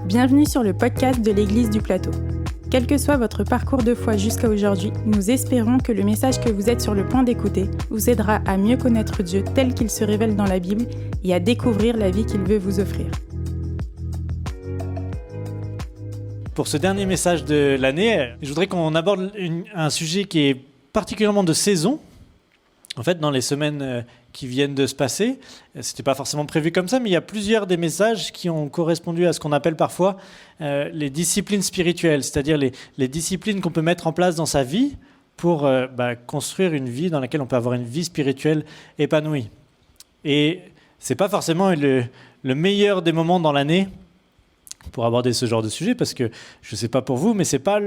Bienvenue sur le podcast de l'Église du Plateau. Quel que soit votre parcours de foi jusqu'à aujourd'hui, nous espérons que le message que vous êtes sur le point d'écouter vous aidera à mieux connaître Dieu tel qu'il se révèle dans la Bible et à découvrir la vie qu'il veut vous offrir. Pour ce dernier message de l'année, je voudrais qu'on aborde un sujet qui est particulièrement de saison. En fait, dans les semaines qui viennent de se passer, c'était pas forcément prévu comme ça, mais il y a plusieurs des messages qui ont correspondu à ce qu'on appelle parfois les disciplines spirituelles, c'est-à-dire les disciplines qu'on peut mettre en place dans sa vie pour construire une vie dans laquelle on peut avoir une vie spirituelle épanouie. Et c'est pas forcément le meilleur des moments dans l'année pour aborder ce genre de sujet, parce que je ne sais pas pour vous, mais c'est pas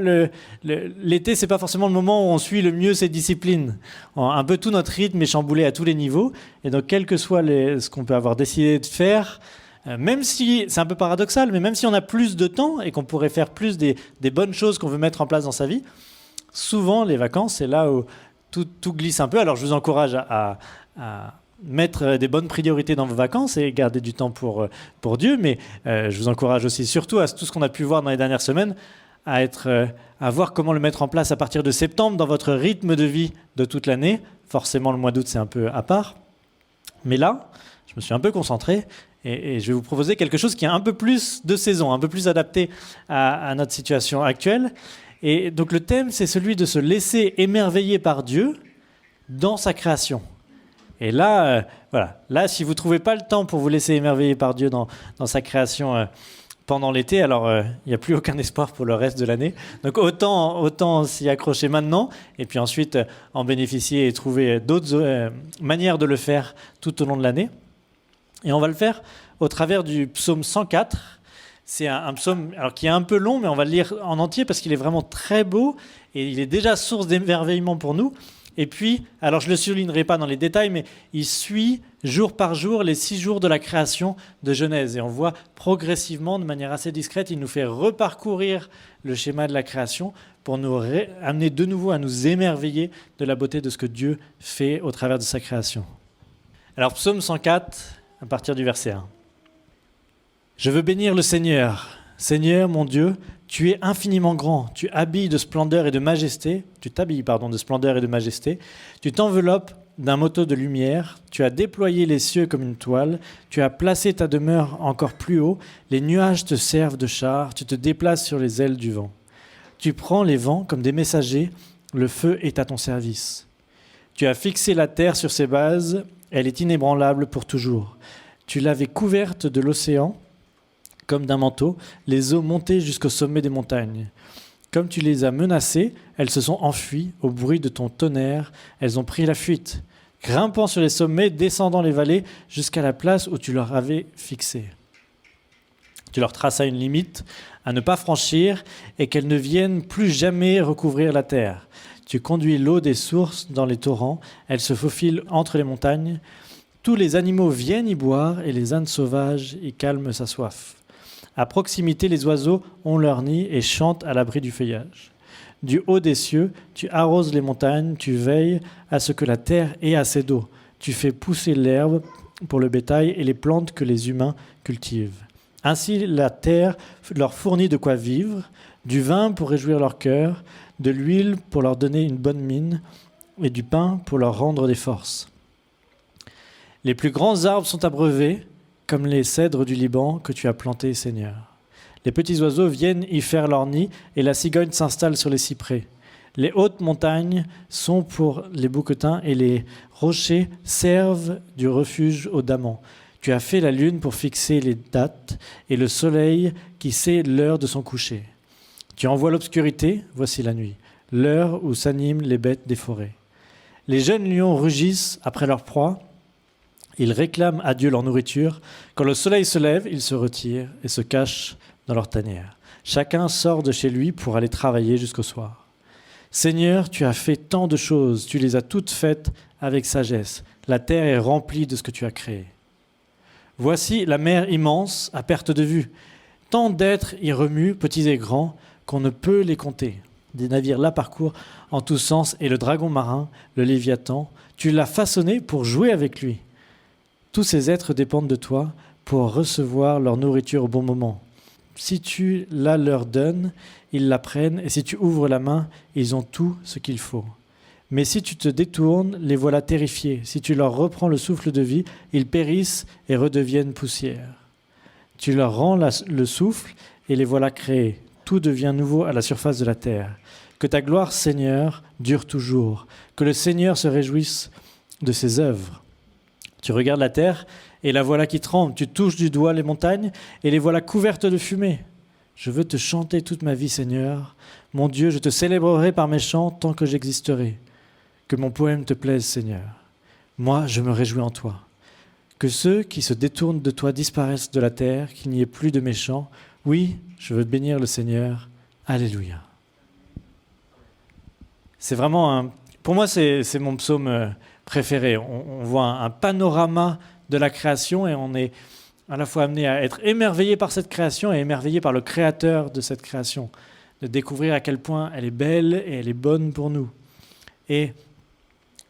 l'été, c'est pas forcément le moment où on suit le mieux ces disciplines. Un peu tout notre rythme est chamboulé à tous les niveaux, et donc quel que soit ce qu'on peut avoir décidé de faire, même si c'est un peu paradoxal, mais même si on a plus de temps et qu'on pourrait faire plus des bonnes choses qu'on veut mettre en place dans sa vie, souvent les vacances, c'est là où tout glisse un peu. Alors je vous encourage à mettre des bonnes priorités dans vos vacances et garder du temps pour Dieu, mais je vous encourage aussi, surtout à tout ce qu'on a pu voir dans les dernières semaines, à voir comment le mettre en place à partir de septembre dans votre rythme de vie de toute l'année. Forcément, le mois d'août, c'est un peu à part. Mais là, je me suis un peu concentré et je vais vous proposer quelque chose qui est un peu plus de saison, un peu plus adapté à notre situation actuelle. Et donc le thème, c'est celui de se laisser émerveiller par Dieu dans sa création. Et là, là, si vous ne trouvez pas le temps pour vous laisser émerveiller par Dieu dans sa création pendant l'été, alors il n'y a plus aucun espoir pour le reste de l'année. Donc autant s'y accrocher maintenant, et puis ensuite en bénéficier et trouver d'autres manières de le faire tout au long de l'année. Et on va le faire au travers du psaume 104. C'est un psaume qui est un peu long, mais on va le lire en entier parce qu'il est vraiment très beau, et il est déjà source d'émerveillement pour nous. Et puis, alors je ne le soulignerai pas dans les détails, mais il suit jour par jour les 6 jours de la création de Genèse. Et on voit progressivement, de manière assez discrète, il nous fait reparcourir le schéma de la création pour nous amener de nouveau à nous émerveiller de la beauté de ce que Dieu fait au travers de sa création. Alors, psaume 104, à partir du verset 1. Je veux bénir le Seigneur. Seigneur, mon Dieu, tu es infiniment grand, tu t'habilles de splendeur et de majesté, tu t'enveloppes d'un manteau de lumière, tu as déployé les cieux comme une toile, tu as placé ta demeure encore plus haut, les nuages te servent de char, tu te déplaces sur les ailes du vent. Tu prends les vents comme des messagers, le feu est à ton service. Tu as fixé la terre sur ses bases, elle est inébranlable pour toujours. Tu l'avais couverte de l'océan, comme d'un manteau, les eaux montaient jusqu'au sommet des montagnes. Comme tu les as menacées, elles se sont enfuies au bruit de ton tonnerre, elles ont pris la fuite, grimpant sur les sommets, descendant les vallées, jusqu'à la place où tu leur avais fixé. Tu leur traças une limite à ne pas franchir et qu'elles ne viennent plus jamais recouvrir la terre. Tu conduis l'eau des sources dans les torrents, elle se faufile entre les montagnes. Tous les animaux viennent y boire et les ânes sauvages y calment sa soif. À proximité, les oiseaux ont leur nid et chantent à l'abri du feuillage. Du haut des cieux, tu arroses les montagnes, tu veilles à ce que la terre ait assez d'eau. Tu fais pousser l'herbe pour le bétail et les plantes que les humains cultivent. Ainsi, la terre leur fournit de quoi vivre, du vin pour réjouir leur cœur, de l'huile pour leur donner une bonne mine et du pain pour leur rendre des forces. Les plus grands arbres sont abreuvés, comme les cèdres du Liban que tu as plantés, Seigneur. Les petits oiseaux viennent y faire leur nid et la cigogne s'installe sur les cyprès. Les hautes montagnes sont pour les bouquetins et les rochers servent du refuge aux damans. Tu as fait la lune pour fixer les dates et le soleil qui sait l'heure de son coucher. Tu envoies l'obscurité, voici la nuit, l'heure où s'animent les bêtes des forêts. Les jeunes lions rugissent après leur proie. Ils réclament à Dieu leur nourriture. Quand le soleil se lève, ils se retirent et se cachent dans leur tanière. Chacun sort de chez lui pour aller travailler jusqu'au soir. Seigneur, tu as fait tant de choses, tu les as toutes faites avec sagesse. La terre est remplie de ce que tu as créé. Voici la mer immense à perte de vue. Tant d'êtres y remuent, petits et grands, qu'on ne peut les compter. Des navires la parcourent en tous sens, et le dragon marin, le Léviathan, tu l'as façonné pour jouer avec lui. Tous ces êtres dépendent de toi pour recevoir leur nourriture au bon moment. Si tu la leur donnes, ils la prennent, et si tu ouvres la main, ils ont tout ce qu'il faut. Mais si tu te détournes, les voilà terrifiés. Si tu leur reprends le souffle de vie, ils périssent et redeviennent poussière. Tu leur rends le souffle, et les voilà créés. Tout devient nouveau à la surface de la terre. Que ta gloire, Seigneur, dure toujours. Que le Seigneur se réjouisse de ses œuvres. Tu regardes la terre, et la voilà qui tremble. Tu touches du doigt les montagnes, et les voilà couvertes de fumée. Je veux te chanter toute ma vie, Seigneur. Mon Dieu, je te célébrerai par mes chants tant que j'existerai. Que mon poème te plaise, Seigneur. Moi, je me réjouis en toi. Que ceux qui se détournent de toi disparaissent de la terre, qu'il n'y ait plus de méchants. Oui, je veux bénir le Seigneur. Alléluia. C'est vraiment pour moi, c'est mon psaume préféré. On voit un panorama de la création et on est à la fois amené à être émerveillé par cette création et émerveillé par le créateur de cette création. De découvrir à quel point elle est belle et elle est bonne pour nous. Et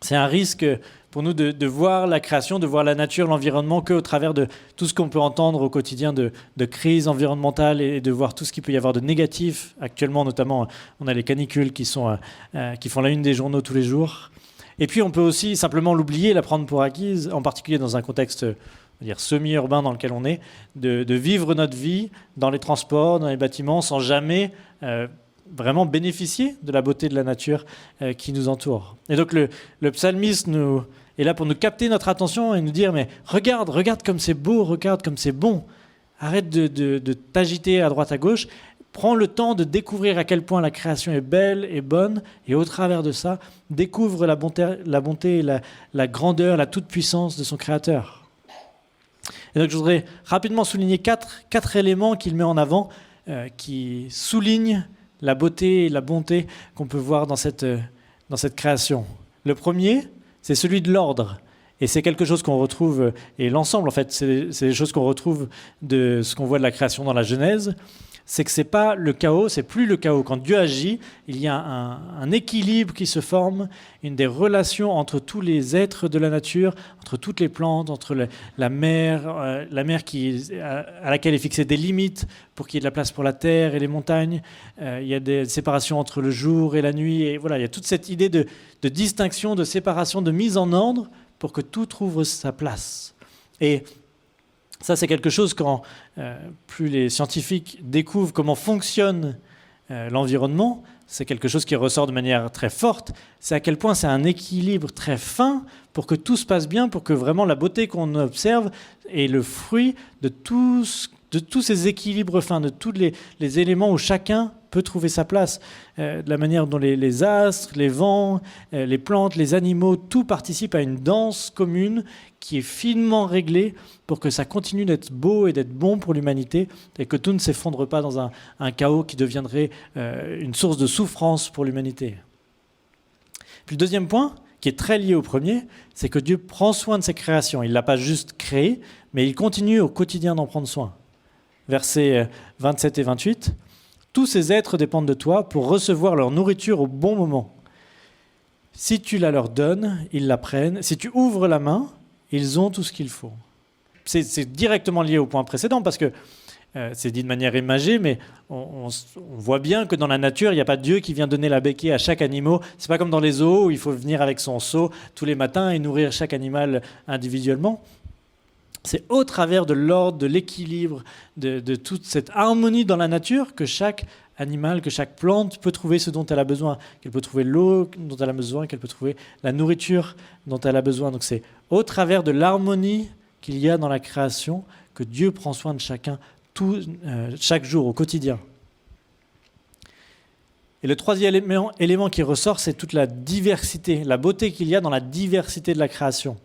c'est un risque pour nous de voir la création, de voir la nature, l'environnement qu'au travers de tout ce qu'on peut entendre au quotidien de crise environnementale et de voir tout ce qu'il peut y avoir de négatif. Actuellement, notamment, on a les canicules qui font la une des journaux tous les jours. Et puis, on peut aussi simplement l'oublier, la prendre pour acquise, en particulier dans un contexte semi-urbain dans lequel on est, de vivre notre vie dans les transports, dans les bâtiments, sans jamais vraiment bénéficier de la beauté de la nature qui nous entoure. Et donc le psalmiste est là pour nous capter notre attention et nous dire mais regarde comme c'est beau, regarde comme c'est bon. Arrête de t'agiter à droite à gauche. Prends le temps de découvrir à quel point la création est belle et bonne et au travers de ça, découvre la bonté et la grandeur, la toute-puissance de son Créateur. Et donc je voudrais rapidement souligner quatre éléments qu'il met en avant qui soulignent la beauté et la bonté qu'on peut voir dans cette création. Le premier, c'est celui de l'ordre. Et c'est quelque chose qu'on retrouve, et l'ensemble en fait, c'est des choses qu'on retrouve de ce qu'on voit de la création dans la Genèse, c'est que c'est pas le chaos, c'est plus le chaos. Quand Dieu agit, il y a un équilibre qui se forme, une des relations entre tous les êtres de la nature, entre toutes les plantes, entre la mer à laquelle est fixée des limites pour qu'il y ait de la place pour la terre et les montagnes. Il y a des séparations entre le jour et la nuit. Et voilà, il y a toute cette idée de distinction, de séparation, de mise en ordre pour que tout trouve sa place. Et ça, c'est quelque chose quand plus les scientifiques découvrent comment fonctionne l'environnement, c'est quelque chose qui ressort de manière très forte, c'est à quel point c'est un équilibre très fin pour que tout se passe bien, pour que vraiment la beauté qu'on observe est le fruit de tous ces équilibres fins, de tous les éléments où chacun peut trouver sa place, de la manière dont les astres, les vents, les plantes, les animaux, tout participe à une danse commune qui est finement réglée pour que ça continue d'être beau et d'être bon pour l'humanité et que tout ne s'effondre pas dans un chaos qui deviendrait une source de souffrance pour l'humanité. Puis le deuxième point, qui est très lié au premier, c'est que Dieu prend soin de ses créations. Il ne l'a pas juste créé, mais il continue au quotidien d'en prendre soin. Versets 27 et 28. Tous ces êtres dépendent de toi pour recevoir leur nourriture au bon moment. Si tu la leur donnes, ils la prennent. Si tu ouvres la main, ils ont tout ce qu'il faut. C'est directement lié au point précédent parce que c'est dit de manière imagée, mais on voit bien que dans la nature, il n'y a pas Dieu qui vient donner la béquille à chaque animal. C'est pas comme dans les zoos où il faut venir avec son seau tous les matins et nourrir chaque animal individuellement. C'est au travers de l'ordre, de l'équilibre, de toute cette harmonie dans la nature que chaque animal, que chaque plante peut trouver ce dont elle a besoin, qu'elle peut trouver l'eau dont elle a besoin, qu'elle peut trouver la nourriture dont elle a besoin. Donc c'est au travers de l'harmonie qu'il y a dans la création que Dieu prend soin de chacun chaque jour, au quotidien. Et le troisième élément qui ressort, c'est toute la diversité, la beauté qu'il y a dans la diversité de la création.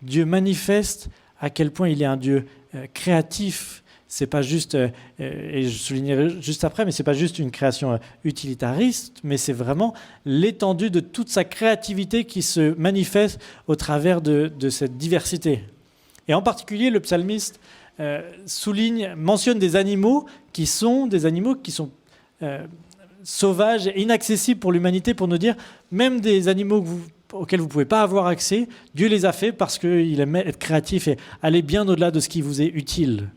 Dieu manifeste à quel point il est un Dieu créatif. C'est pas juste, et je soulignerai juste après, mais c'est pas juste une création utilitariste, mais c'est vraiment l'étendue de toute sa créativité qui se manifeste au travers de cette diversité. Et en particulier, le psalmiste mentionne des animaux qui sont sauvages et inaccessibles pour l'humanité, pour nous dire, même des animaux auxquels vous ne pouvez pas avoir accès, Dieu les a faits parce qu'il aime être créatif et aller bien au-delà de ce qui vous est utile.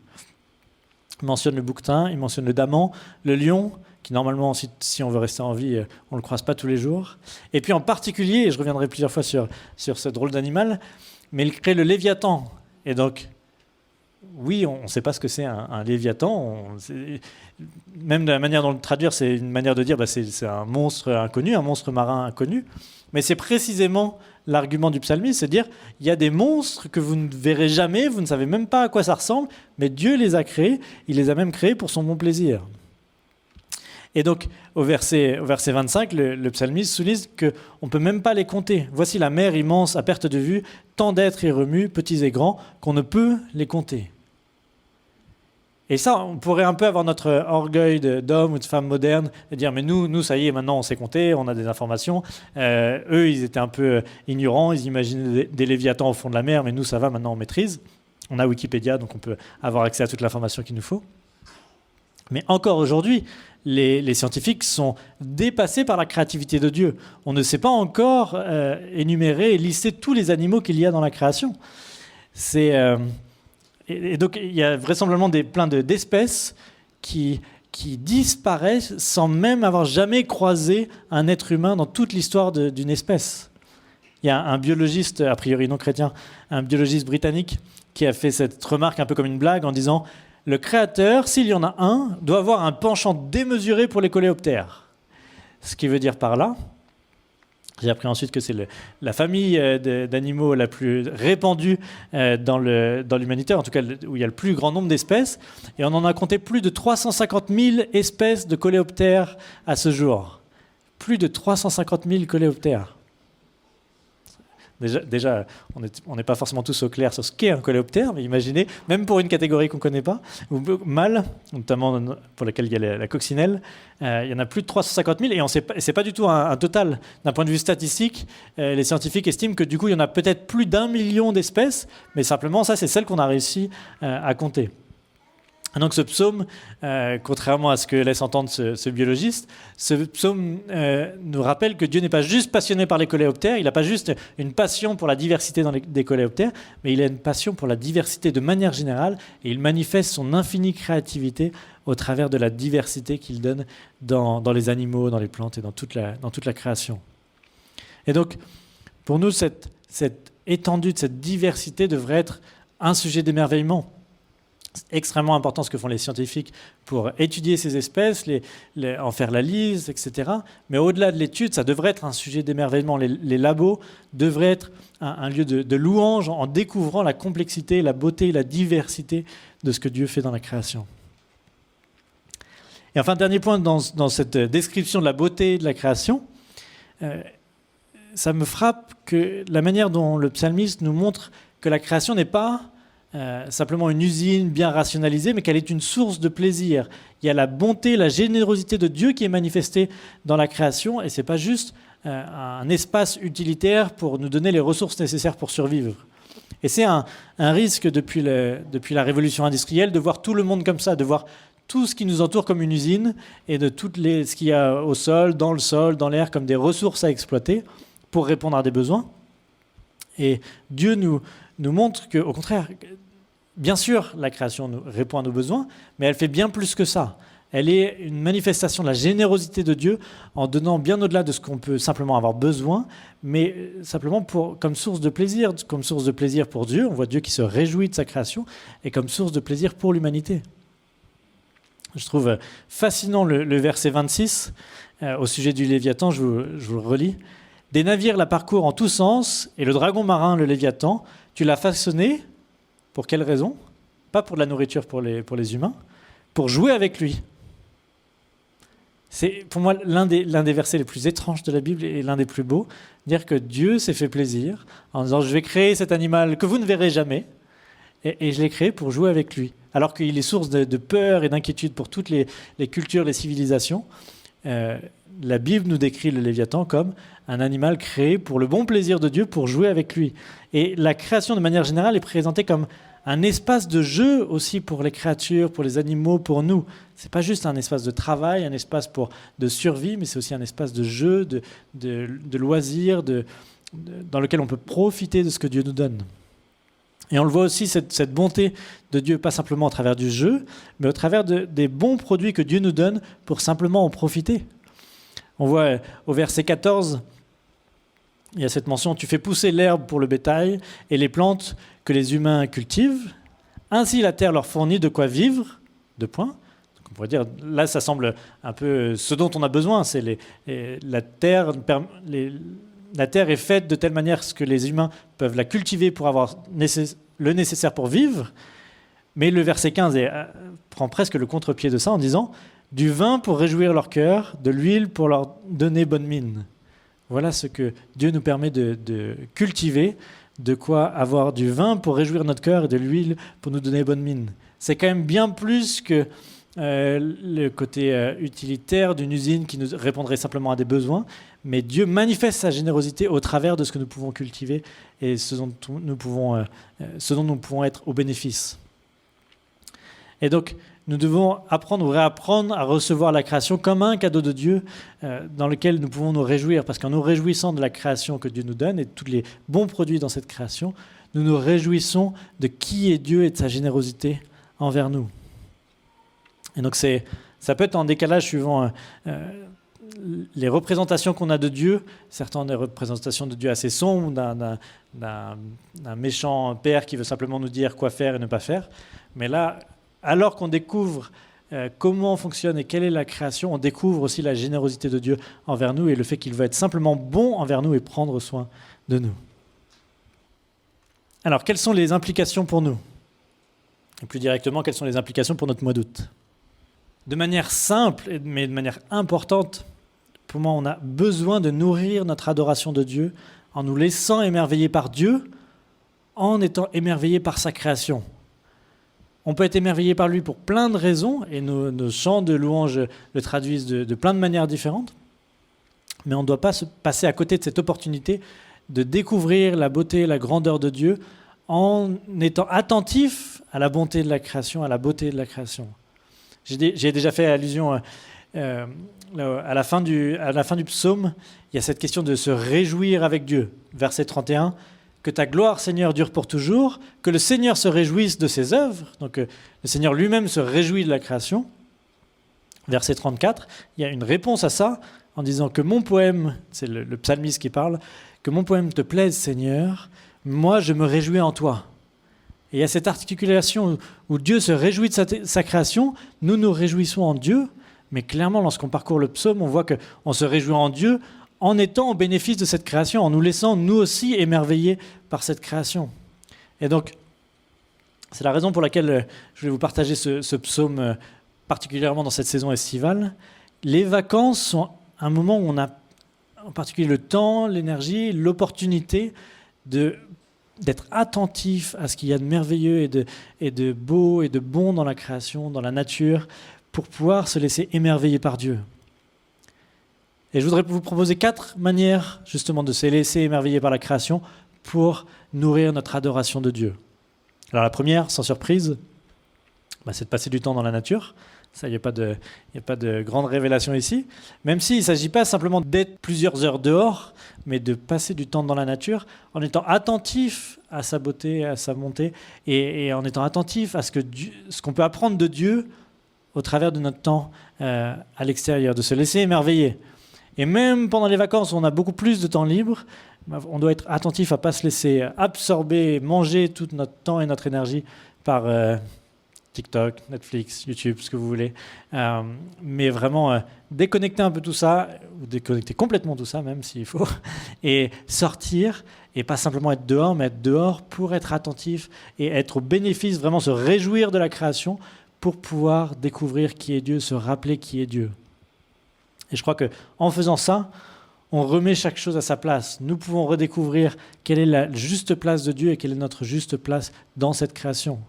Il mentionne le bouquetin, il mentionne le daman, le lion, qui normalement, si on veut rester en vie, on ne le croise pas tous les jours. Et puis en particulier, et je reviendrai plusieurs fois sur ce drôle d'animal, mais il crée le léviathan. Et donc, oui, on ne sait pas ce que c'est un léviathan. Même de la manière dont le traduire, c'est une manière de dire c'est un monstre inconnu, un monstre marin inconnu. Mais c'est précisément l'argument du psalmiste, c'est de dire il y a des monstres que vous ne verrez jamais, vous ne savez même pas à quoi ça ressemble, mais Dieu les a créés, il les a même créés pour son bon plaisir. Et donc, au verset 25, le psalmiste souligne qu'on ne peut même pas les compter. Voici la mer immense à perte de vue, tant d'êtres y remuent, petits et grands, qu'on ne peut les compter. Et ça, on pourrait un peu avoir notre orgueil d'homme ou de femme moderne et dire mais nous, ça y est, maintenant on sait compter, on a des informations. Eux, ils étaient un peu ignorants, ils imaginaient des léviathans au fond de la mer, mais nous, ça va, maintenant on maîtrise. On a Wikipédia, donc on peut avoir accès à toute l'information qu'il nous faut. Mais encore aujourd'hui, les scientifiques sont dépassés par la créativité de Dieu. On ne sait pas encore énumérer et lister tous les animaux qu'il y a dans la création. Et donc, il y a vraisemblablement plein d'espèces qui disparaissent sans même avoir jamais croisé un être humain dans toute l'histoire d'une espèce. Il y a un biologiste, a priori non chrétien, un biologiste britannique qui a fait cette remarque un peu comme une blague en disant « Le créateur, s'il y en a un, doit avoir un penchant démesuré pour les coléoptères. » Ce qui veut dire par là, j'ai appris ensuite que c'est la famille d'animaux la plus répandue dans l'humanité, en tout cas où il y a le plus grand nombre d'espèces. Et on en a compté plus de 350 000 espèces de coléoptères à ce jour. Plus de 350 000 coléoptères. Déjà, on n'est pas forcément tous au clair sur ce qu'est un coléoptère, mais imaginez, même pour une catégorie qu'on ne connaît pas, ou mâle, notamment pour laquelle il y a la coccinelle, il y en a plus de 350 000, et ce n'est pas du tout un total. D'un point de vue statistique, les scientifiques estiment que du coup, il y en a peut-être plus d'1 million d'espèces, mais simplement, ça, c'est celle qu'on a réussi à compter. Donc ce psaume, contrairement à ce que laisse entendre ce biologiste, ce psaume nous rappelle que Dieu n'est pas juste passionné par les coléoptères, il n'a pas juste une passion pour la diversité des coléoptères, mais il a une passion pour la diversité de manière générale, et il manifeste son infinie créativité au travers de la diversité qu'il donne dans les animaux, dans les plantes et dans toute la création. Et donc, pour nous, cette étendue de cette diversité devrait être un sujet d'émerveillement. C'est extrêmement important ce que font les scientifiques pour étudier ces espèces, en faire la liste, etc. Mais au-delà de l'étude, ça devrait être un sujet d'émerveillement. Les labos devraient être un lieu de louange en découvrant la complexité, la beauté, la diversité de ce que Dieu fait dans la création. Et enfin, dernier point dans cette description de la beauté de la création, ça me frappe que la manière dont le psalmiste nous montre que la création n'est pas simplement une usine bien rationalisée, mais qu'elle est une source de plaisir. Il y a la bonté, la générosité de Dieu qui est manifestée dans la création, et ce n'est pas juste un espace utilitaire pour nous donner les ressources nécessaires pour survivre. Et c'est un risque depuis la révolution industrielle de voir tout le monde comme ça, de voir tout ce qui nous entoure comme une usine, et de ce qu'il y a au sol, dans l'air, comme des ressources à exploiter pour répondre à des besoins. Et Dieu nous montre qu'au contraire, bien sûr, la création répond à nos besoins, mais elle fait bien plus que ça. Elle est une manifestation de la générosité de Dieu en donnant bien au-delà de ce qu'on peut simplement avoir besoin, mais simplement comme source de plaisir pour Dieu. On voit Dieu qui se réjouit de sa création, et comme source de plaisir pour l'humanité. Je trouve fascinant le verset 26 au sujet du Léviathan, je vous le relis. « Des navires la parcourent en tous sens, et le dragon marin, le Léviathan, tu l'as façonné, pour quelle raison ? Pas pour de la nourriture pour les humains, pour jouer avec lui. » C'est pour moi l'un des versets les plus étranges de la Bible et l'un des plus beaux, dire que Dieu s'est fait plaisir en disant « Je vais créer cet animal que vous ne verrez jamais, et je l'ai créé pour jouer avec lui. » Alors qu'il est source de peur et d'inquiétude pour toutes les cultures, les civilisations, la Bible nous décrit le Léviathan comme un animal créé pour le bon plaisir de Dieu, pour jouer avec lui. Et la création, de manière générale, est présentée comme un espace de jeu aussi pour les créatures, pour les animaux, pour nous. Ce n'est pas juste un espace de travail, un espace de survie, mais c'est aussi un espace de jeu, de loisirs, dans lequel on peut profiter de ce que Dieu nous donne. Et on le voit aussi, cette bonté de Dieu, pas simplement au travers du jeu, mais au travers des bons produits que Dieu nous donne pour simplement en profiter. On voit au verset 14, il y a cette mention « Tu fais pousser l'herbe pour le bétail et les plantes que les humains cultivent. Ainsi la terre leur fournit de quoi vivre. » Deux points. Donc on pourrait dire, là ça semble un peu ce dont on a besoin. C'est la terre est faite de telle manière que les humains peuvent la cultiver pour avoir le nécessaire pour vivre. Mais le verset 15 prend presque le contre-pied de ça en disant « Du vin pour réjouir leur cœur, de l'huile pour leur donner bonne mine. » Voilà ce que Dieu nous permet de cultiver, de quoi avoir du vin pour réjouir notre cœur et de l'huile pour nous donner bonne mine. C'est quand même bien plus que le côté utilitaire d'une usine qui nous répondrait simplement à des besoins, mais Dieu manifeste sa générosité au travers de ce que nous pouvons cultiver et ce dont nous pouvons être au bénéfice. Et donc, nous devons apprendre ou réapprendre à recevoir la création comme un cadeau de Dieu dans lequel nous pouvons nous réjouir, parce qu'en nous réjouissant de la création que Dieu nous donne et de tous les bons produits dans cette création, nous nous réjouissons de qui est Dieu et de sa générosité envers nous. Et donc ça peut être en décalage suivant les représentations qu'on a de Dieu. Certains ont des représentations de Dieu assez sombres, d'un méchant père qui veut simplement nous dire quoi faire et ne pas faire. Mais là, alors qu'on découvre comment fonctionne et quelle est la création, on découvre aussi la générosité de Dieu envers nous et le fait qu'il veut être simplement bon envers nous et prendre soin de nous. Alors, quelles sont les implications pour nous ? Et plus directement, quelles sont les implications pour notre mois d'août ? De manière simple, mais de manière importante, pour moi, on a besoin de nourrir notre adoration de Dieu en nous laissant émerveiller par Dieu, en étant émerveillé par sa création. On peut être émerveillé par lui pour plein de raisons, et nos chants de louange le traduisent de plein de manières différentes, mais on ne doit pas se passer à côté de cette opportunité de découvrir la beauté et la grandeur de Dieu en étant attentif à la bonté de la création, à la beauté de la création. J'ai déjà fait allusion à la fin du psaume, il y a cette question de se réjouir avec Dieu. Verset 31, « Que ta gloire, Seigneur, dure pour toujours, que le Seigneur se réjouisse de ses œuvres. » Donc le Seigneur lui-même se réjouit de la création. Verset 34, il y a une réponse à ça en disant que mon poème, c'est le psalmiste qui parle, « Que mon poème te plaise, Seigneur, moi je me réjouis en toi. » Et il y a cette articulation où Dieu se réjouit de sa création, nous nous réjouissons en Dieu, mais clairement, lorsqu'on parcourt le psaume, on voit qu'on se réjouit en Dieu en étant au bénéfice de cette création, en nous laissant nous aussi émerveiller par cette création. Et donc, c'est la raison pour laquelle je voulais vous partager ce psaume, particulièrement dans cette saison estivale. Les vacances sont un moment où on a en particulier le temps, l'énergie, l'opportunité d'être attentif à ce qu'il y a de merveilleux et de beau et de bon dans la création, dans la nature, pour pouvoir se laisser émerveiller par Dieu. Et je voudrais vous proposer 4 manières justement de se laisser émerveiller par la création pour nourrir notre adoration de Dieu. Alors la première, sans surprise, c'est de passer du temps dans la nature. Ça, il n'y a pas de grande révélation ici. Même s'il ne s'agit pas simplement d'être plusieurs heures dehors, mais de passer du temps dans la nature en étant attentif à sa beauté, à sa bonté, et en étant attentif à ce qu'on peut apprendre de Dieu au travers de notre temps à l'extérieur, de se laisser émerveiller. Et même pendant les vacances, où on a beaucoup plus de temps libre, on doit être attentif à ne pas se laisser absorber, manger tout notre temps et notre énergie par TikTok, Netflix, YouTube, ce que vous voulez. Mais vraiment déconnecter un peu tout ça, ou déconnecter complètement tout ça même s'il faut, et sortir, et pas simplement être dehors, mais être dehors pour être attentif et être au bénéfice, vraiment se réjouir de la création pour pouvoir découvrir qui est Dieu, se rappeler qui est Dieu. Et je crois qu'en faisant ça, on remet chaque chose à sa place. Nous pouvons redécouvrir quelle est la juste place de Dieu et quelle est notre juste place dans cette création.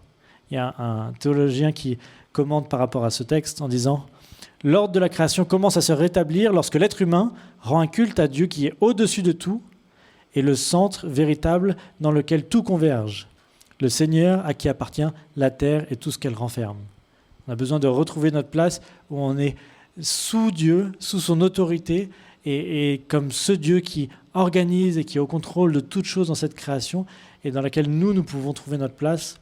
Il y a un théologien qui commente par rapport à ce texte en disant « L'ordre de la création commence à se rétablir lorsque l'être humain rend un culte à Dieu qui est au-dessus de tout et le centre véritable dans lequel tout converge, le Seigneur à qui appartient la terre et tout ce qu'elle renferme. » On a besoin de retrouver notre place où on est sous Dieu, sous son autorité, et comme ce Dieu qui organise et qui est au contrôle de toutes choses dans cette création et dans laquelle nous pouvons trouver notre place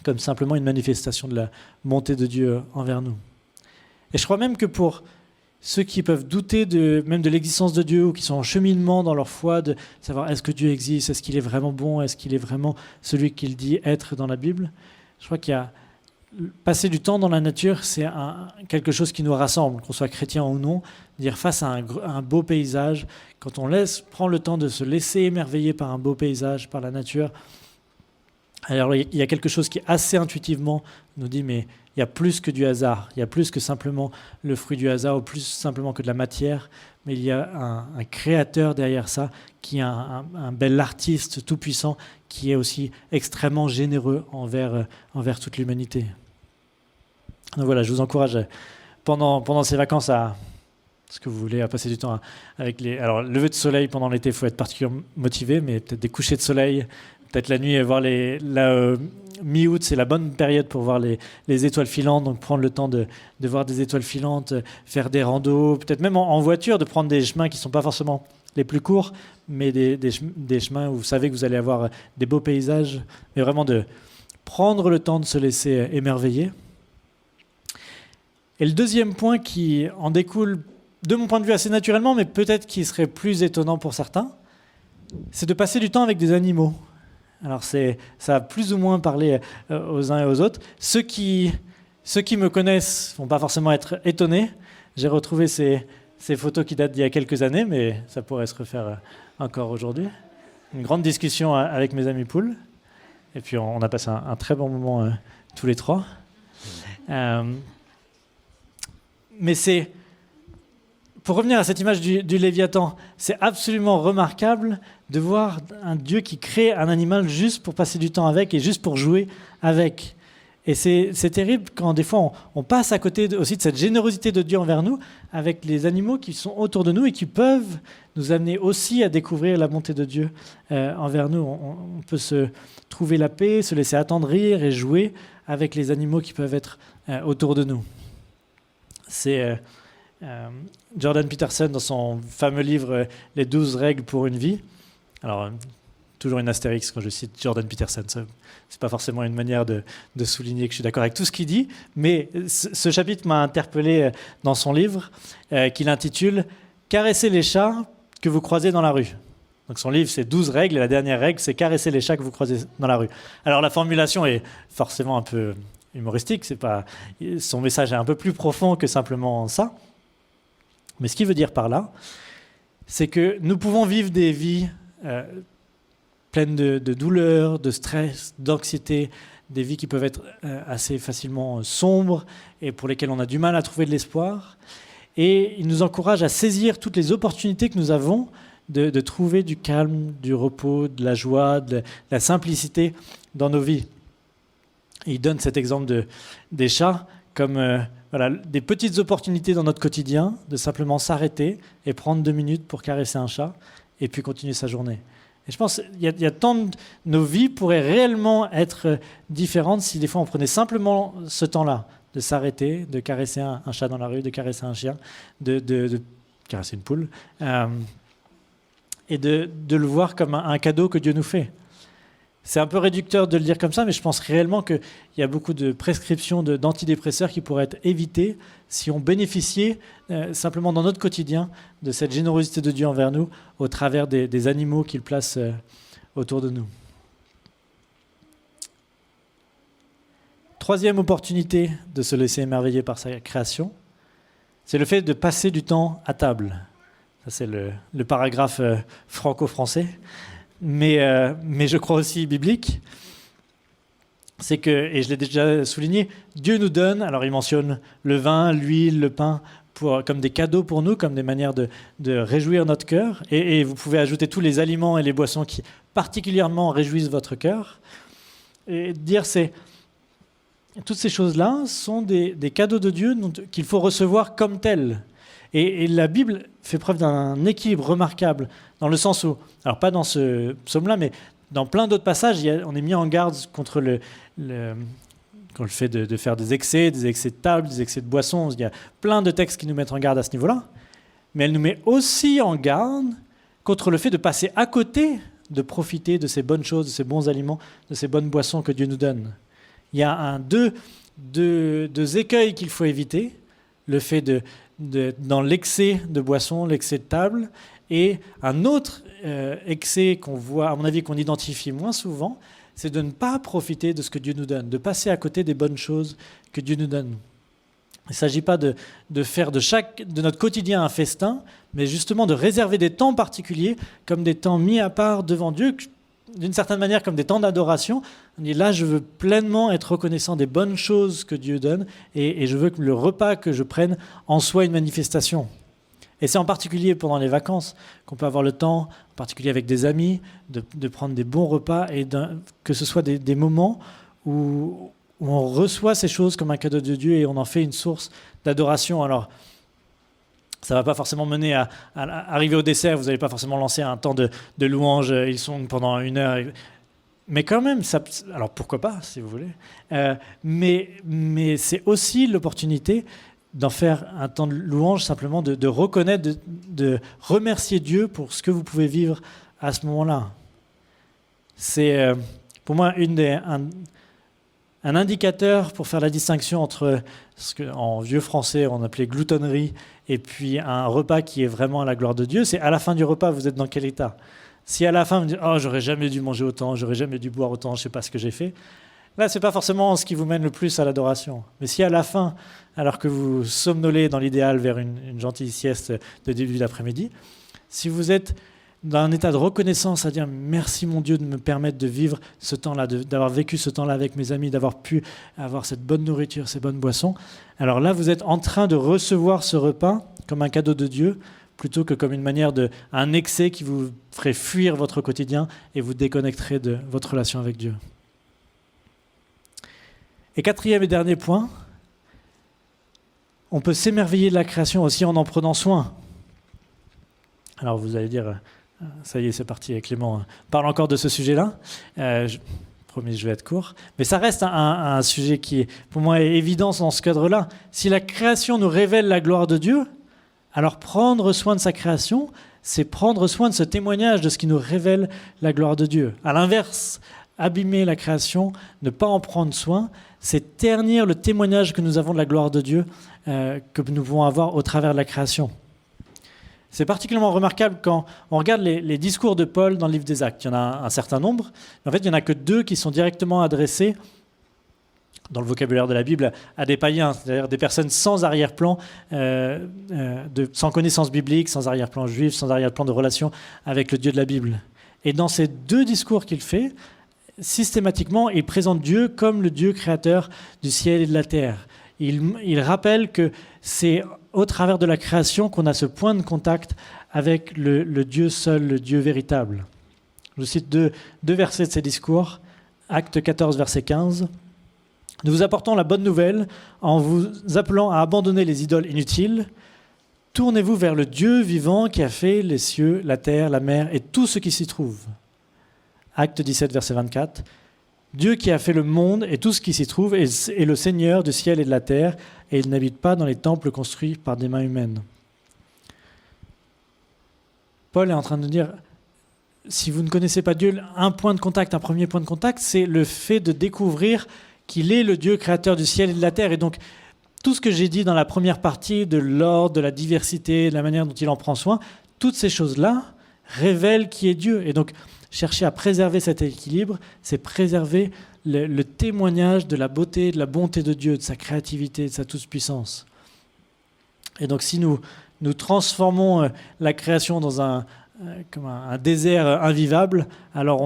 comme simplement une manifestation de la bonté de Dieu envers nous. Et je crois même que pour ceux qui peuvent douter même de l'existence de Dieu ou qui sont en cheminement dans leur foi, de savoir est-ce que Dieu existe, est-ce qu'il est vraiment bon, est-ce qu'il est vraiment celui qu'il dit être dans la Bible, je crois qu'il y a passer du temps dans la nature, c'est quelque chose qui nous rassemble, qu'on soit chrétien ou non, dire face à un beau paysage, quand on prend le temps de se laisser émerveiller par un beau paysage, par la nature, alors il y a quelque chose qui assez intuitivement nous dit mais il y a plus que du hasard, il y a plus que simplement le fruit du hasard ou plus simplement que de la matière, mais il y a un créateur derrière ça qui est un bel artiste tout-puissant qui est aussi extrêmement généreux envers toute l'humanité. Donc voilà, je vous encourage pendant ces vacances ce que vous voulez, à passer du temps avec alors, lever de soleil pendant l'été, il faut être particulièrement motivé, mais peut-être des couchers de soleil, peut-être la nuit, voir mi-août, c'est la bonne période pour voir les étoiles filantes, donc prendre le temps de voir des étoiles filantes, faire des randos, peut-être même en voiture, de prendre des chemins qui ne sont pas forcément les plus courts, mais des chemins où vous savez que vous allez avoir des beaux paysages, mais vraiment de prendre le temps de se laisser émerveiller. Et le deuxième point qui en découle, de mon point de vue assez naturellement, mais peut-être qui serait plus étonnant pour certains, c'est de passer du temps avec des animaux. Alors ça a plus ou moins parlé aux uns et aux autres. Ceux qui me connaissent ne vont pas forcément être étonnés. J'ai retrouvé ces photos qui datent d'il y a quelques années, mais ça pourrait se refaire encore aujourd'hui. Une grande discussion avec mes amis poules. Et puis on a passé un très bon moment tous les trois. Mais pour revenir à cette image du Léviathan, c'est absolument remarquable de voir un Dieu qui crée un animal juste pour passer du temps avec et juste pour jouer avec. Et c'est terrible quand des fois on passe à côté aussi de cette générosité de Dieu envers nous avec les animaux qui sont autour de nous et qui peuvent nous amener aussi à découvrir la bonté de Dieu envers nous. On peut se trouver la paix, se laisser attendrir et jouer avec les animaux qui peuvent être autour de nous. C'est Jordan Peterson dans son fameux livre « Les 12 règles pour une vie ». Alors, toujours une astérix quand je cite Jordan Peterson. Ce n'est pas forcément une manière de souligner que je suis d'accord avec tout ce qu'il dit, mais ce chapitre m'a interpellé dans son livre qu'il intitule « Caresser les chats que vous croisez dans la rue ». Donc son livre, c'est 12 règles, et la dernière règle, c'est « Caresser les chats que vous croisez dans la rue ». Alors la formulation est forcément un peu humoristique, son message est un peu plus profond que simplement ça. Mais ce qu'il veut dire par là, c'est que nous pouvons vivre des vies pleines de douleur, de stress, d'anxiété, des vies qui peuvent être assez facilement sombres et pour lesquelles on a du mal à trouver de l'espoir. Et il nous encourage à saisir toutes les opportunités que nous avons de trouver du calme, du repos, de la joie, de la simplicité dans nos vies. Et il donne cet exemple des chats comme des petites opportunités dans notre quotidien, de simplement s'arrêter et prendre 2 minutes pour caresser un chat et puis continuer sa journée. Et je pense qu'il y a tant de nos vies pourraient réellement être différentes si des fois on prenait simplement ce temps-là de s'arrêter, de caresser un chat dans la rue, de caresser un chien, de caresser une poule, et de le voir comme un cadeau que Dieu nous fait. C'est un peu réducteur de le dire comme ça, mais je pense réellement qu'il y a beaucoup de prescriptions d'antidépresseurs qui pourraient être évitées si on bénéficiait simplement dans notre quotidien de cette générosité de Dieu envers nous au travers des animaux qu'il place autour de nous. Troisième opportunité de se laisser émerveiller par sa création, c'est le fait de passer du temps à table. Ça, c'est le paragraphe franco-français. Mais je crois aussi biblique, c'est que, et je l'ai déjà souligné, Dieu nous donne, alors il mentionne le vin, l'huile, le pain, comme des cadeaux pour nous, comme des manières de réjouir notre cœur, et vous pouvez ajouter tous les aliments et les boissons qui particulièrement réjouissent votre cœur, et dire toutes ces choses-là sont des cadeaux de Dieu qu'il faut recevoir comme tels. Et la Bible fait preuve d'un équilibre remarquable, dans le sens où, alors pas dans ce psaume-là, mais dans plein d'autres passages, on est mis en garde contre le fait de faire des excès de table, des excès de boissons. Il y a plein de textes qui nous mettent en garde à ce niveau-là. mais elle nous met aussi en garde contre le fait de passer à côté de profiter de ces bonnes choses, de ces bons aliments, de ces bonnes boissons que Dieu nous donne. Il y a deux écueils qu'il faut éviter, le fait dans l'excès de boissons, l'excès de table, et un autre excès qu'on voit, à mon avis, qu'on identifie moins souvent, c'est de ne pas profiter de ce que Dieu nous donne, de passer à côté des bonnes choses que Dieu nous donne. Il ne s'agit pas de faire de notre quotidien un festin, mais justement de réserver des temps particuliers comme des temps mis à part devant Dieu, d'une certaine manière comme des temps d'adoration. On dit là, je veux pleinement être reconnaissant des bonnes choses que Dieu donne et je veux que le repas que je prenne en soit une manifestation. Et c'est en particulier pendant les vacances qu'on peut avoir le temps, en particulier avec des amis, de prendre des bons repas et que ce soit des moments où on reçoit ces choses comme un cadeau de Dieu et on en fait une source d'adoration. Alors, ça ne va pas forcément mener à arriver au dessert, vous n'allez pas forcément lancer un temps de louange, ils sont pendant 1 heure. Mais quand même, alors pourquoi pas, si vous voulez. Mais c'est aussi l'opportunité d'en faire un temps de louange, simplement de reconnaître, de remercier Dieu pour ce que vous pouvez vivre à ce moment-là. C'est pour moi un indicateur pour faire la distinction entre ce qu'en vieux français on appelait gloutonnerie et puis un repas qui est vraiment à la gloire de Dieu. C'est à la fin du repas, vous êtes dans quel état? Si à la fin vous dites « Oh, j'aurais jamais dû manger autant, j'aurais jamais dû boire autant, je ne sais pas ce que j'ai fait », là, ce n'est pas forcément ce qui vous mène le plus à l'adoration. Mais si à la fin, alors que vous somnolez dans l'idéal vers une gentille sieste de début d'après-midi, si vous êtes dans un état de reconnaissance, à dire merci mon Dieu de me permettre de vivre ce temps-là, d'avoir vécu ce temps-là avec mes amis, d'avoir pu avoir cette bonne nourriture, ces bonnes boissons. Alors là, vous êtes en train de recevoir ce repas comme un cadeau de Dieu, plutôt que comme une manière un excès qui vous ferait fuir votre quotidien et vous déconnecterait de votre relation avec Dieu. Et 4e et dernier point, on peut s'émerveiller de la création aussi en prenant soin. Alors vous allez dire, ça y est, c'est parti, Clément parle encore de ce sujet-là. Promis, je vais être court. Mais ça reste un sujet qui, est, pour moi, est évident dans ce cadre-là. Si la création nous révèle la gloire de Dieu, alors prendre soin de sa création, c'est prendre soin de ce témoignage de ce qui nous révèle la gloire de Dieu. À l'inverse, abîmer la création, ne pas en prendre soin, c'est ternir le témoignage que nous avons de la gloire de Dieu que nous pouvons avoir au travers de la création. C'est particulièrement remarquable quand on regarde les discours de Paul dans le livre des Actes. Il y en a un certain nombre, mais en fait, il n'y en a que 2 qui sont directement adressés dans le vocabulaire de la Bible à des païens, c'est-à-dire des personnes sans arrière-plan, sans connaissance biblique, sans arrière-plan juif, sans arrière-plan de relation avec le Dieu de la Bible. Et dans ces 2 discours qu'il fait, systématiquement, il présente Dieu comme le Dieu créateur du ciel et de la terre. Il rappelle que c'est au travers de la création qu'on a ce point de contact avec le Dieu seul, le Dieu véritable. Je cite deux versets de ces discours. Acte 14, verset 15. « Nous vous apportons la bonne nouvelle en vous appelant à abandonner les idoles inutiles. Tournez-vous vers le Dieu vivant qui a fait les cieux, la terre, la mer et tout ce qui s'y trouve. » Acte 17, verset 24. « Dieu qui a fait le monde et tout ce qui s'y trouve est le Seigneur du ciel et de la terre, et il n'habite pas dans les temples construits par des mains humaines. » Paul est en train de dire, si vous ne connaissez pas Dieu, un premier point de contact, c'est le fait de découvrir qu'il est le Dieu créateur du ciel et de la terre. Et donc, tout ce que j'ai dit dans la première partie de l'ordre, de la diversité, de la manière dont il en prend soin, toutes ces choses-là révèlent qui est Dieu. Et donc, chercher à préserver cet équilibre, c'est préserver le témoignage de la beauté, de la bonté de Dieu, de sa créativité, de sa toute-puissance. Et donc, si nous transformons la création dans un désert invivable, alors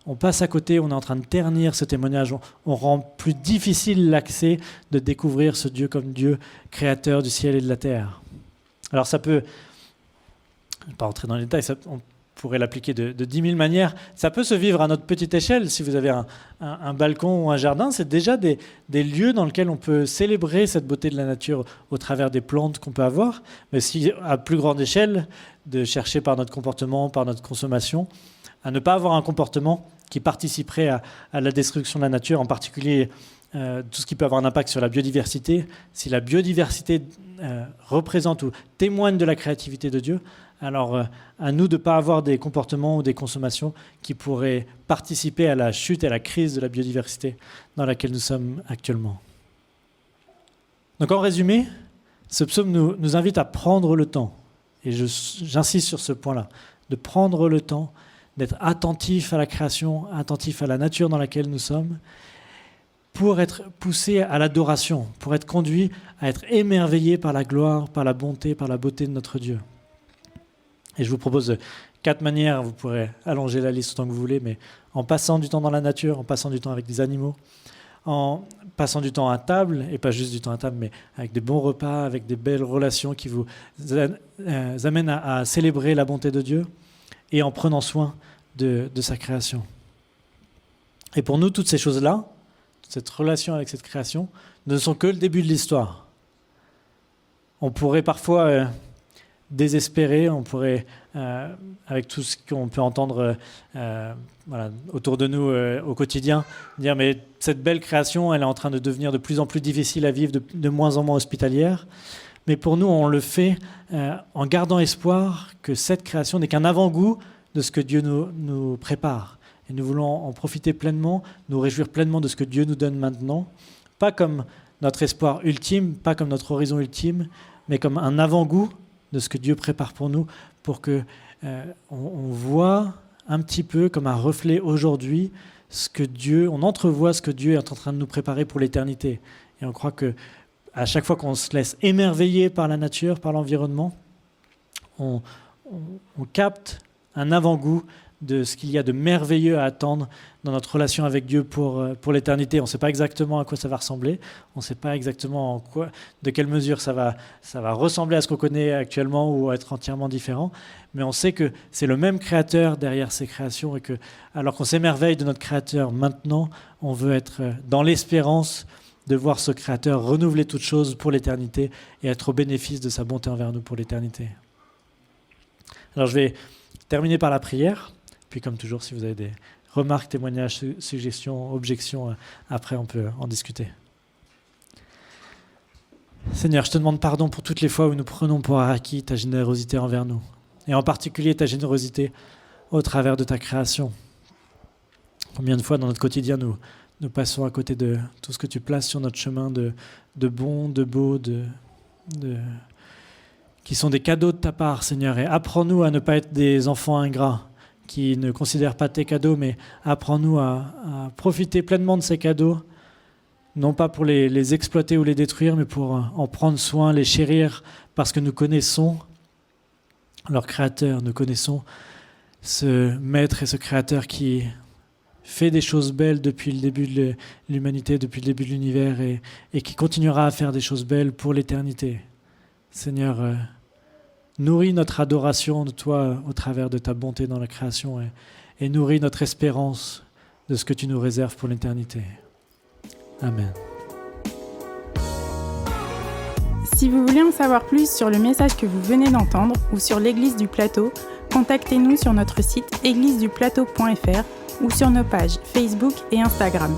on passe à côté, on est en train de ternir ce témoignage, on rend plus difficile l'accès de découvrir ce Dieu comme Dieu créateur du ciel et de la terre. Alors ça peut, je ne vais pas rentrer dans les détails, on pourrait l'appliquer de 10 000 manières. Ça peut se vivre à notre petite échelle. Si vous avez un balcon ou un jardin, c'est déjà des lieux dans lesquels on peut célébrer cette beauté de la nature au travers des plantes qu'on peut avoir. Mais si à plus grande échelle, de chercher par notre comportement, par notre consommation, à ne pas avoir un comportement qui participerait à la destruction de la nature, en particulier tout ce qui peut avoir un impact sur la biodiversité, si la biodiversité représente ou témoigne de la créativité de Dieu, alors à nous de ne pas avoir des comportements ou des consommations qui pourraient participer à la chute et à la crise de la biodiversité dans laquelle nous sommes actuellement. Donc en résumé, ce psaume nous invite à prendre le temps, et j'insiste sur ce point-là, de prendre le temps, d'être attentif à la création, attentif à la nature dans laquelle nous sommes, pour être poussé à l'adoration, pour être conduit à être émerveillé par la gloire, par la bonté, par la beauté de notre Dieu. Et je vous propose 4 manières, vous pourrez allonger la liste autant que vous voulez, mais en passant du temps dans la nature, en passant du temps avec des animaux, en passant du temps à table, et pas juste du temps à table, mais avec des bons repas, avec des belles relations qui vous amènent à célébrer la bonté de Dieu, et en prenant soin de sa création. Et pour nous, toutes ces choses-là, cette relation avec cette création, ne sont que le début de l'histoire. On pourrait parfois désespérer, on pourrait, avec tout ce qu'on peut entendre autour de nous au quotidien, dire mais cette belle création, elle est en train de devenir de plus en plus difficile à vivre, de moins en moins hospitalière. Mais pour nous, on le fait en gardant espoir que cette création n'est qu'un avant-goût de ce que Dieu nous prépare. Et nous voulons en profiter pleinement, nous réjouir pleinement de ce que Dieu nous donne maintenant, pas comme notre espoir ultime, pas comme notre horizon ultime, mais comme un avant-goût de ce que Dieu prépare pour nous, pour que on voit un petit peu comme un reflet aujourd'hui on entrevoit ce que Dieu est en train de nous préparer pour l'éternité. Et on croit que à chaque fois qu'on se laisse émerveiller par la nature, par l'environnement, on capte un avant-goût de ce qu'il y a de merveilleux à attendre dans notre relation avec Dieu pour l'éternité. On ne sait pas exactement à quoi ça va ressembler, on ne sait pas exactement de quelle mesure ça va ressembler à ce qu'on connaît actuellement ou être entièrement différent, mais on sait que c'est le même Créateur derrière ces créations et que, alors qu'on s'émerveille de notre Créateur maintenant, on veut être dans l'espérance de voir ce Créateur renouveler toutes choses pour l'éternité et être au bénéfice de sa bonté envers nous pour l'éternité. Alors je vais terminer par la prière. Puis comme toujours, si vous avez des remarques, témoignages, suggestions, objections, après on peut en discuter. Seigneur, je te demande pardon pour toutes les fois où nous prenons pour acquis ta générosité envers nous. Et en particulier ta générosité au travers de ta création. Combien de fois dans notre quotidien nous passons à côté de tout ce que tu places sur notre chemin de bon, de beau, qui sont des cadeaux de ta part, Seigneur. Et apprends-nous à ne pas être des enfants ingrats, qui ne considèrent pas tes cadeaux, mais apprends-nous à profiter pleinement de ces cadeaux, non pas pour les exploiter ou les détruire, mais pour en prendre soin, les chérir, parce que nous connaissons leur Créateur, nous connaissons ce Maître et ce Créateur qui fait des choses belles depuis le début de l'humanité, depuis le début de l'univers, et qui continuera à faire des choses belles pour l'éternité. Seigneur, nourris notre adoration de toi au travers de ta bonté dans la création et nourris notre espérance de ce que tu nous réserves pour l'éternité. Amen. Si vous voulez en savoir plus sur le message que vous venez d'entendre ou sur l'Église du Plateau, contactez-nous sur notre site égliseduplateau.fr ou sur nos pages Facebook et Instagram.